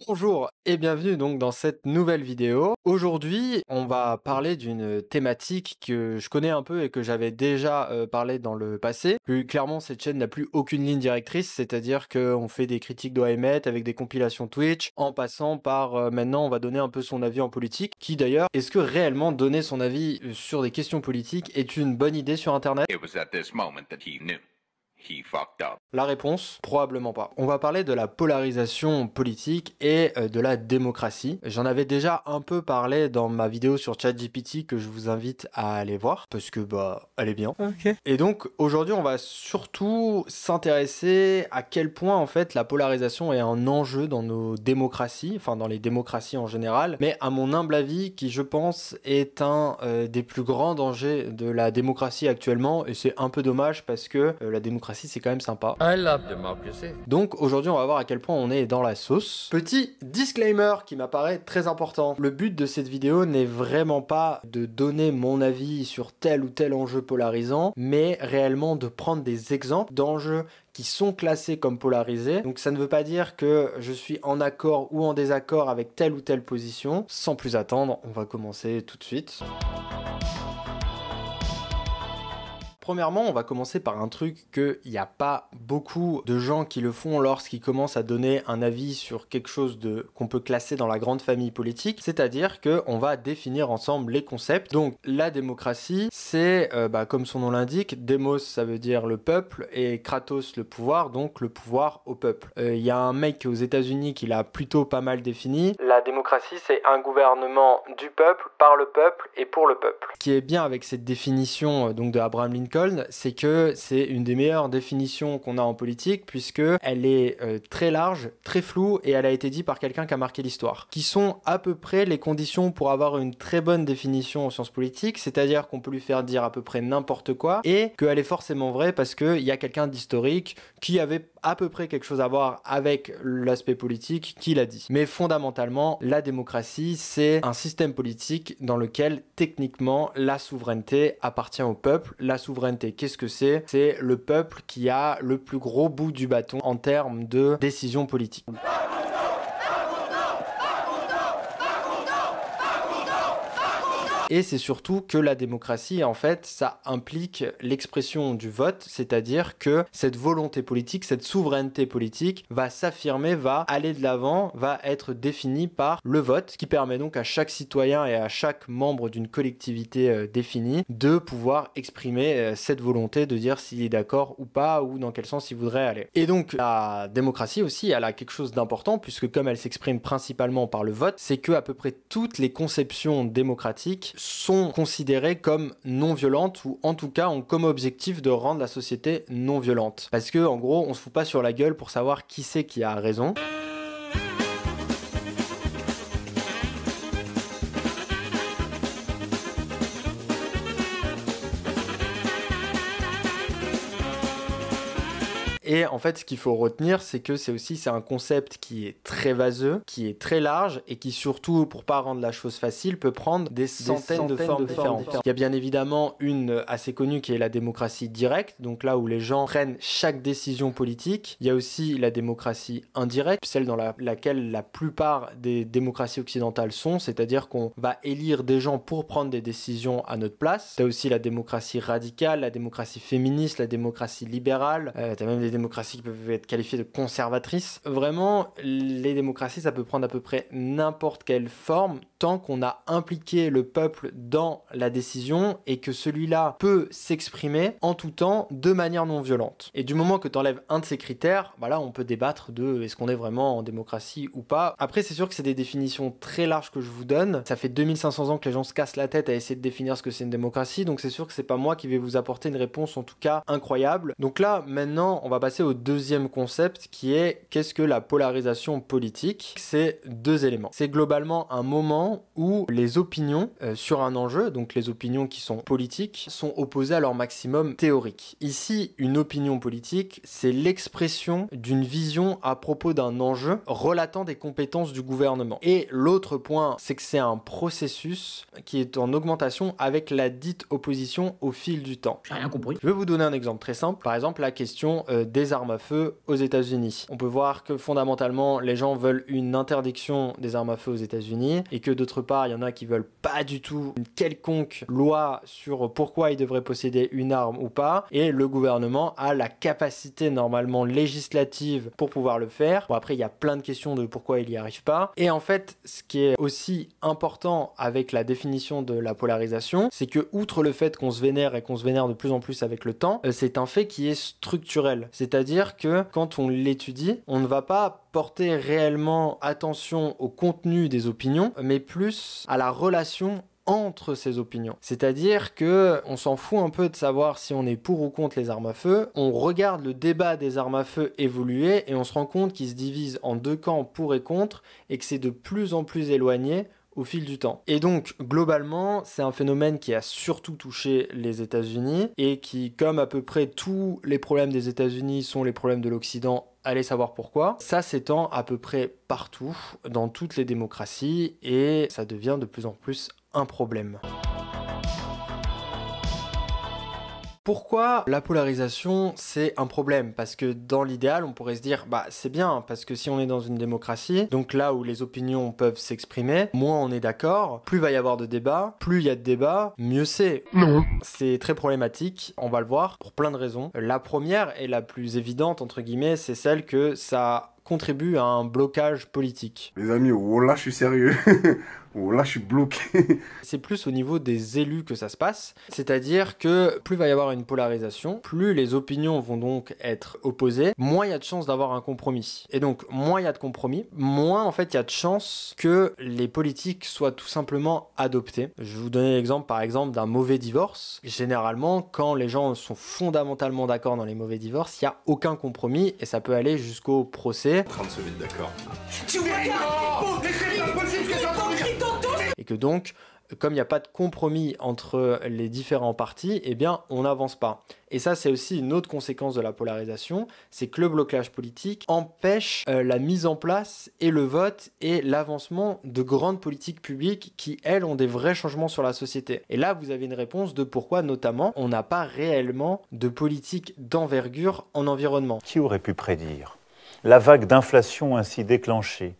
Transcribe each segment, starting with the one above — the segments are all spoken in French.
Bonjour et bienvenue donc dans cette nouvelle vidéo. Aujourd'hui, on va parler d'une thématique que je connais un peu et que j'avais déjà parlé dans le passé. Plus clairement, cette chaîne n'a plus aucune ligne directrice, c'est-à-dire qu'on fait des critiques d'OMT avec des compilations Twitch, en passant par maintenant on va donner un peu son avis en politique. Qui d'ailleurs, est-ce que réellement donner son avis sur des questions politiques est une bonne idée sur Internet? It was at this moment that he knew. He fucked up. La réponse, probablement pas. On va parler de la polarisation politique et de la démocratie. J'en avais déjà un peu parlé dans ma vidéo sur ChatGPT que je vous invite à aller voir parce que elle est bien. Ok. Et donc aujourd'hui, on va surtout s'intéresser à quel point en fait la polarisation est un enjeu dans nos démocraties, enfin dans les démocraties en général, mais à mon humble avis, qui je pense est un des plus grands dangers de la démocratie actuellement, et c'est un peu dommage parce que la démocratie c'est quand même sympa. I love democracy. Donc aujourd'hui on va voir à quel point on est dans la sauce. Petit disclaimer qui m'apparaît très important. Le but de cette vidéo n'est vraiment pas de donner mon avis sur tel ou tel enjeu polarisant, mais réellement de prendre des exemples d'enjeux qui sont classés comme polarisés. Donc ça ne veut pas dire que je suis en accord ou en désaccord avec telle ou telle position. Sans plus attendre, on va commencer tout de suite. Premièrement, on va commencer par un truc qu'il n'y a pas beaucoup de gens qui le font lorsqu'ils commencent à donner un avis sur quelque chose qu'on peut classer dans la grande famille politique, c'est-à-dire qu'on va définir ensemble les concepts. Donc la démocratie, c'est, comme son nom l'indique, démos ça veut dire le peuple et kratos le pouvoir, donc le pouvoir au peuple. Il y a un mec aux États-Unis qui l'a plutôt pas mal défini. La démocratie, c'est un gouvernement du peuple, par le peuple et pour le peuple. Ce qui est bien avec cette définition donc de Abraham Lincoln, c'est que c'est une des meilleures définitions qu'on a en politique puisque elle est très large, très floue et elle a été dite par quelqu'un qui a marqué l'histoire. Qui sont à peu près les conditions pour avoir une très bonne définition en sciences politiques, c'est-à-dire qu'on peut lui faire dire à peu près n'importe quoi et qu'elle est forcément vraie parce qu'il y a quelqu'un d'historique qui avait à peu près quelque chose à voir avec l'aspect politique qui l'a dit. Mais fondamentalement, la démocratie, c'est un système politique dans lequel techniquement la souveraineté appartient au peuple. La souveraineté, qu'est-ce que c'est? C'est le peuple qui a le plus gros bout du bâton en termes de décision politique. Et c'est surtout que la démocratie, en fait, ça implique l'expression du vote, c'est-à-dire que cette volonté politique, cette souveraineté politique va s'affirmer, va aller de l'avant, va être définie par le vote, ce qui permet donc à chaque citoyen et à chaque membre d'une collectivité définie de pouvoir exprimer cette volonté, de dire s'il est d'accord ou pas, ou dans quel sens il voudrait aller. Et donc, la démocratie aussi, elle a quelque chose d'important, puisque comme elle s'exprime principalement par le vote, c'est que à peu près toutes les conceptions démocratiques sont considérées comme non violentes ou en tout cas ont comme objectif de rendre la société non violente. Parce que en gros, on se fout pas sur la gueule pour savoir qui c'est qui a raison. Et en fait, ce qu'il faut retenir, c'est que c'est un concept qui est très vaseux, qui est très large et qui surtout, pour pas rendre la chose facile, peut prendre des centaines de formes différentes. Il y a bien évidemment une assez connue qui est la démocratie directe, donc là où les gens prennent chaque décision politique. Il y a aussi la démocratie indirecte, celle dans laquelle la plupart des démocraties occidentales sont, c'est-à-dire qu'on va élire des gens pour prendre des décisions à notre place. T'as aussi la démocratie radicale, la démocratie féministe, la démocratie libérale, t'as même des démocraties qui peuvent être qualifiées de conservatrices. Vraiment, les démocraties, ça peut prendre à peu près n'importe quelle forme tant qu'on a impliqué le peuple dans la décision et que celui-là peut s'exprimer en tout temps de manière non violente. Et du moment que tu enlèves un de ces critères, là on peut débattre de est-ce qu'on est vraiment en démocratie ou pas. Après c'est sûr que c'est des définitions très larges que je vous donne. Ça fait 2500 ans que les gens se cassent la tête à essayer de définir ce que c'est une démocratie, donc c'est sûr que c'est pas moi qui vais vous apporter une réponse en tout cas incroyable. Donc là maintenant on va passer au deuxième concept qui est qu'est-ce que la polarisation politique? C'est deux éléments. C'est globalement un moment où les opinions sur un enjeu, donc les opinions qui sont politiques, sont opposées à leur maximum théorique. Ici, une opinion politique, c'est l'expression d'une vision à propos d'un enjeu relatant des compétences du gouvernement. Et l'autre point, c'est que c'est un processus qui est en augmentation avec la dite opposition au fil du temps. J'ai rien compris. Je vais vous donner un exemple très simple. Par exemple, la question des armes à feu aux États-Unis. On peut voir que fondamentalement, les gens veulent une interdiction des armes à feu aux États-Unis et que d'autre part, il y en a qui veulent pas du tout une quelconque loi sur pourquoi ils devraient posséder une arme ou pas. Et le gouvernement a la capacité normalement législative pour pouvoir le faire. Bon, après, il y a plein de questions de pourquoi il n'y arrive pas. Et en fait, ce qui est aussi important avec la définition de la polarisation, c'est que outre le fait qu'on se vénère et qu'on se vénère de plus en plus avec le temps, c'est un fait qui est structurel. C'est-à-dire que quand on l'étudie, on ne va pas porter réellement attention au contenu des opinions, mais plus à la relation entre ces opinions. C'est-à-dire que on s'en fout un peu de savoir si on est pour ou contre les armes à feu. On regarde le débat des armes à feu évoluer et on se rend compte qu'il se divise en deux camps pour et contre et que c'est de plus en plus éloigné au fil du temps. Et donc, globalement, c'est un phénomène qui a surtout touché les États-Unis et qui, comme à peu près tous les problèmes des États-Unis sont les problèmes de l'Occident, allez savoir pourquoi, ça s'étend à peu près partout, dans toutes les démocraties, et ça devient de plus en plus un problème. Pourquoi la polarisation, c'est un problème? Parce que dans l'idéal, on pourrait se dire, c'est bien, parce que si on est dans une démocratie, donc là où les opinions peuvent s'exprimer, moins on est d'accord, plus il va y avoir de débats, plus il y a de débats, mieux c'est. Non. C'est très problématique, on va le voir, pour plein de raisons. La première et la plus évidente, entre guillemets, c'est celle que ça contribue à un blocage politique. Les amis, oh là, je suis sérieux. Oh là, je suis bloqué. C'est plus au niveau des élus que ça se passe, c'est-à-dire que plus il va y avoir une polarisation, plus les opinions vont donc être opposées, moins il y a de chances d'avoir un compromis. Et donc, moins il y a de compromis, moins en fait il y a de chances que les politiques soient tout simplement adoptées. Je vais vous donner l'exemple par exemple d'un mauvais divorce. Généralement, quand les gens sont fondamentalement d'accord dans les mauvais divorces, il n'y a aucun compromis et ça peut aller jusqu'au procès. En train de se mettre d'accord. Tu vois Et que donc, comme il n'y a pas de compromis entre les différents partis, eh bien, on n'avance pas. Et ça, c'est aussi une autre conséquence de la polarisation, c'est que le blocage politique empêche la mise en place et le vote et l'avancement de grandes politiques publiques qui, elles, ont des vrais changements sur la société. Et là, vous avez une réponse de pourquoi, notamment, on n'a pas réellement de politique d'envergure en environnement. Qui aurait pu prédire la vague d'inflation ainsi déclenchée,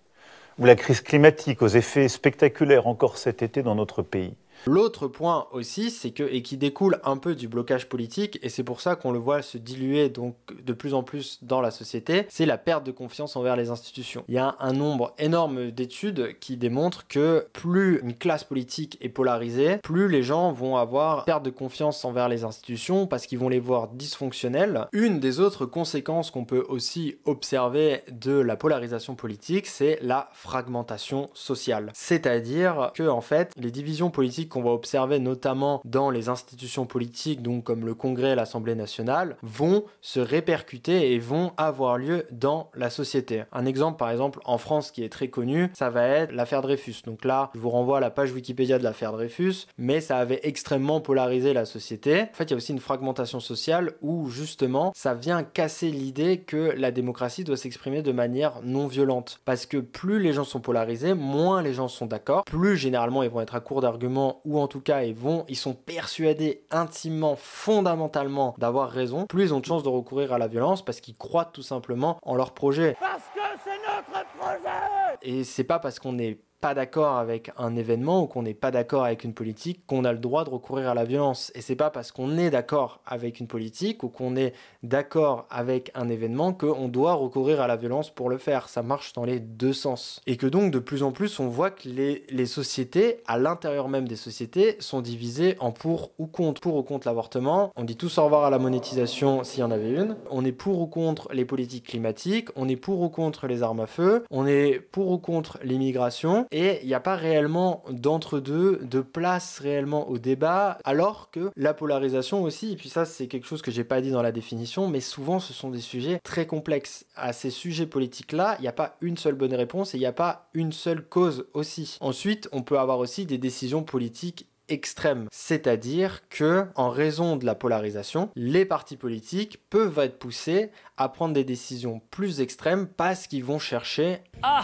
ou la crise climatique aux effets spectaculaires encore cet été dans notre pays? L'autre point aussi, c'est que, et qui découle un peu du blocage politique, et c'est pour ça qu'on le voit se diluer donc de plus en plus dans la société, c'est la perte de confiance envers les institutions. Il y a un nombre énorme d'études qui démontrent que plus une classe politique est polarisée, plus les gens vont avoir perte de confiance envers les institutions parce qu'ils vont les voir dysfonctionnelles. Une des autres conséquences qu'on peut aussi observer de la polarisation politique, c'est la fragmentation sociale. C'est-à-dire que, en fait, les divisions politiques qu'on va observer notamment dans les institutions politiques, donc comme le Congrès et l'Assemblée nationale, vont se répercuter et vont avoir lieu dans la société. Un exemple, par exemple, en France qui est très connu, ça va être l'affaire Dreyfus. Donc là, je vous renvoie à la page Wikipédia de l'affaire Dreyfus, mais ça avait extrêmement polarisé la société. En fait, il y a aussi une fragmentation sociale où, justement, ça vient casser l'idée que la démocratie doit s'exprimer de manière non violente. Parce que plus les gens sont polarisés, moins les gens sont d'accord, plus généralement ils vont être à court d'arguments ou en tout cas ils sont persuadés intimement, fondamentalement d'avoir raison, plus ils ont de chances de recourir à la violence parce qu'ils croient tout simplement en leur projet. Parce que c'est notre projet. Et c'est pas parce qu'on n'est pas d'accord avec un événement ou qu'on n'est pas d'accord avec une politique qu'on a le droit de recourir à la violence. Et c'est pas parce qu'on est d'accord avec une politique ou qu'on est d'accord avec un événement qu'on doit recourir à la violence pour le faire. Ça marche dans les deux sens. Et que donc de plus en plus on voit que les sociétés, à l'intérieur même des sociétés, sont divisées en pour ou contre. Pour ou contre l'avortement, on dit tous au revoir à la monétisation s'il y en avait une. On est pour ou contre les politiques climatiques, on est pour ou contre les armes à feu, on est pour ou contre l'immigration. Et il n'y a pas réellement d'entre-deux, de place réellement au débat, alors que la polarisation aussi, et puis ça c'est quelque chose que j'ai pas dit dans la définition, mais souvent ce sont des sujets très complexes. À ces sujets politiques-là, il n'y a pas une seule bonne réponse et il n'y a pas une seule cause aussi. Ensuite, on peut avoir aussi des décisions politiques extrême, c'est-à-dire que en raison de la polarisation, les partis politiques peuvent être poussés à prendre des décisions plus extrêmes parce qu'ils vont chercher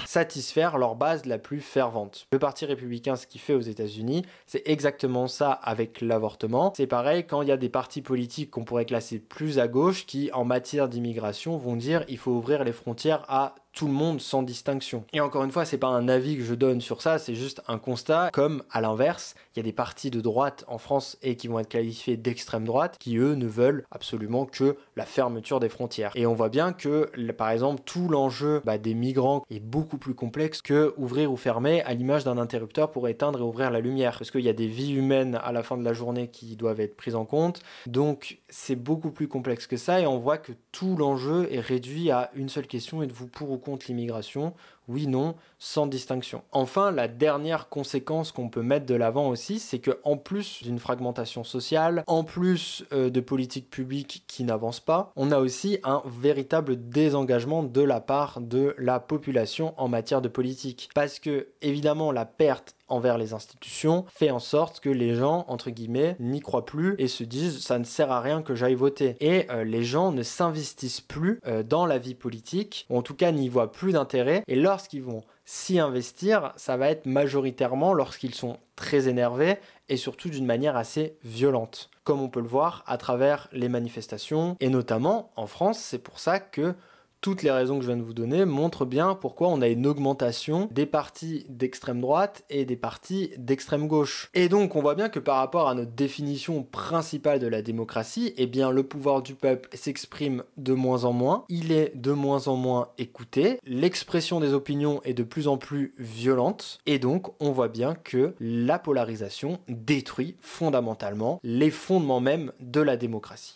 satisfaire leur base la plus fervente. Le Parti républicain, ce qu'il fait aux États-Unis, c'est exactement ça avec l'avortement. C'est pareil quand il y a des partis politiques qu'on pourrait classer plus à gauche qui, en matière d'immigration, vont dire il faut ouvrir les frontières à tout le monde sans distinction. Et encore une fois, c'est pas un avis que je donne sur ça, c'est juste un constat. Comme à l'inverse, il y a des partis de droite en France et qui vont être qualifiés d'extrême droite, qui eux ne veulent absolument que la fermeture des frontières. Et on voit bien que, par exemple, tout l'enjeu des migrants est beaucoup plus complexe que ouvrir ou fermer à l'image d'un interrupteur pour éteindre et ouvrir la lumière. Parce qu'il y a des vies humaines à la fin de la journée qui doivent être prises en compte. Donc c'est beaucoup plus complexe que ça et on voit que tout l'enjeu est réduit à une seule question: êtes-vous pour ou contre l'immigration? Oui, non, sans distinction. Enfin, la dernière conséquence qu'on peut mettre de l'avant aussi, c'est qu'en plus d'une fragmentation sociale, en plus de politiques publiques qui n'avancent pas, on a aussi un véritable désengagement de la part de la population en matière de politique. Parce que, évidemment, la perte envers les institutions fait en sorte que les gens, entre guillemets, n'y croient plus et se disent ça ne sert à rien que j'aille voter. Et les gens ne s'investissent plus dans la vie politique, ou en tout cas n'y voient plus d'intérêt. Et lorsqu'ils vont s'y investir, ça va être majoritairement lorsqu'ils sont très énervés et surtout d'une manière assez violente. Comme on peut le voir à travers les manifestations et notamment en France, c'est pour ça que toutes les raisons que je viens de vous donner montrent bien pourquoi on a une augmentation des partis d'extrême droite et des partis d'extrême gauche. Et donc on voit bien que par rapport à notre définition principale de la démocratie, eh bien le pouvoir du peuple s'exprime de moins en moins, il est de moins en moins écouté, l'expression des opinions est de plus en plus violente, et donc on voit bien que la polarisation détruit fondamentalement les fondements même de la démocratie.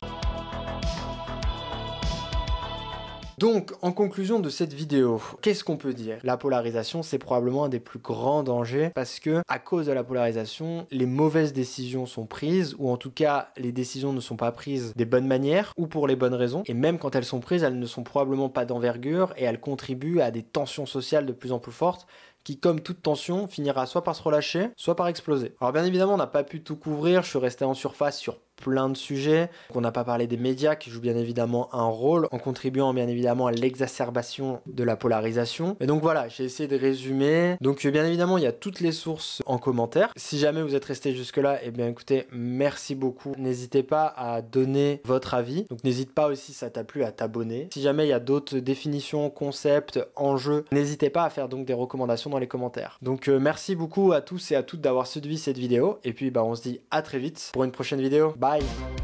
Donc, en conclusion de cette vidéo, qu'est-ce qu'on peut dire? La polarisation, c'est probablement un des plus grands dangers parce que, à cause de la polarisation, les mauvaises décisions sont prises, ou en tout cas, les décisions ne sont pas prises des bonnes manières ou pour les bonnes raisons. Et même quand elles sont prises, elles ne sont probablement pas d'envergure et elles contribuent à des tensions sociales de plus en plus fortes qui, comme toute tension, finira soit par se relâcher, soit par exploser. Alors bien évidemment, on n'a pas pu tout couvrir, je suis resté en surface sur plein de sujets. On n'a pas parlé des médias qui jouent bien évidemment un rôle en contribuant bien évidemment à l'exacerbation de la polarisation. Et donc voilà, j'ai essayé de résumer. Donc bien évidemment, il y a toutes les sources en commentaire. Si jamais vous êtes resté jusque-là, eh bien écoutez, merci beaucoup. N'hésitez pas à donner votre avis. Donc n'hésite pas aussi, si ça t'a plu, à t'abonner. Si jamais il y a d'autres définitions, concepts, enjeux, n'hésitez pas à faire donc des recommandations dans les commentaires. Donc merci beaucoup à tous et à toutes d'avoir suivi cette vidéo. Et puis on se dit à très vite pour une prochaine vidéo. Bye!